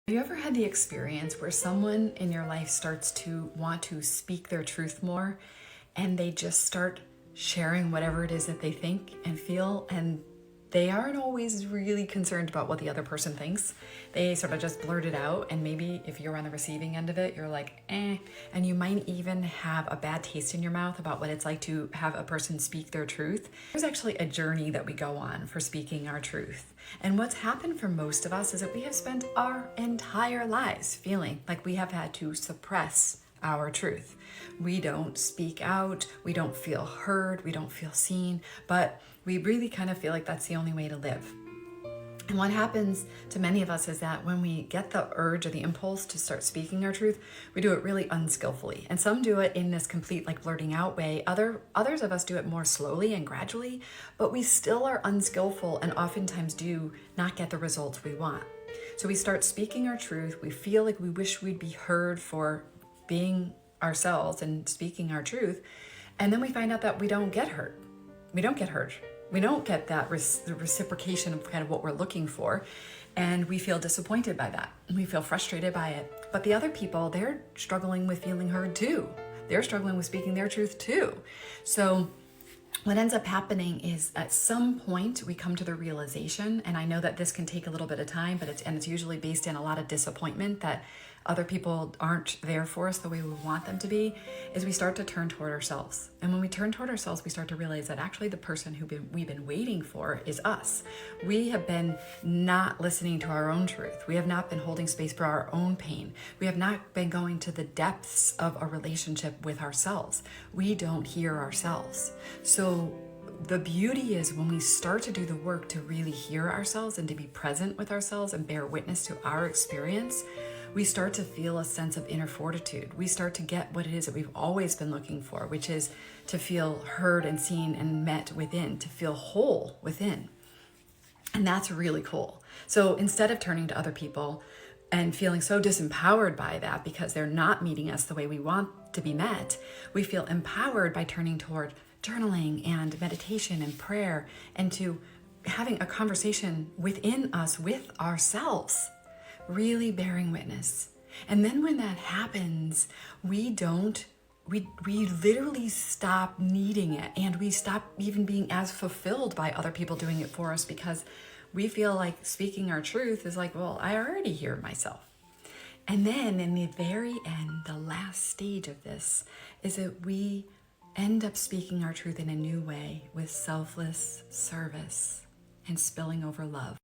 Have you ever had the experience where someone in your life starts to want to speak their truth more and they just start sharing whatever it is that they think and feel, and they aren't always really concerned about what the other person thinks? They sort of just blurt it out, and maybe if you're on the receiving end of it, you're like, and you might even have a bad taste in your mouth about what it's like to have a person speak their truth. There's actually a journey that we go on for speaking our truth. And what's happened for most of us is that we have spent our entire lives feeling like we have had to suppress our truth. We don't speak out, we don't feel heard, we don't feel seen, but we really kind of feel like that's the only way to live. And what happens to many of us is that when we get the urge or the impulse to start speaking our truth, we do it really unskillfully. And some do it in this complete like blurting out way. Others of us do it more slowly and gradually, but we still are unskillful and oftentimes do not get the results we want. So we start speaking our truth. We feel like we wish we'd be heard for being ourselves and speaking our truth. And then we find out that we don't get heard. We don't get heard. We don't get that the reciprocation of kind of what we're looking for. And we feel disappointed by that. And we feel frustrated by it. But the other people, they're struggling with feeling heard too. They're struggling with speaking their truth too. So what ends up happening is at some point we come to the realization, and I know that this can take a little bit of time, but it's usually based in a lot of disappointment that other people aren't there for us the way we want them to be, is we start to turn toward ourselves. And when we turn toward ourselves, we start to realize that actually the person we've been waiting for is us. We have been not listening to our own truth. We have not been holding space for our own pain. We have not been going to the depths of a relationship with ourselves. We don't hear ourselves. So the beauty is when we start to do the work to really hear ourselves and to be present with ourselves and bear witness to our experience, we start to feel a sense of inner fortitude. We start to get what it is that we've always been looking for, which is to feel heard and seen and met within, to feel whole within. And that's really cool. So instead of turning to other people and feeling so disempowered by that because they're not meeting us the way we want to be met, we feel empowered by turning toward journaling and meditation and prayer and to having a conversation within us with ourselves, really bearing witness. And then when that happens, we literally stop needing it, and we stop even being as fulfilled by other people doing it for us, because we feel like speaking our truth is like, well, I already hear myself. And then in the very end, the last stage of this is that we end up speaking our truth in a new way with selfless service and spilling over love.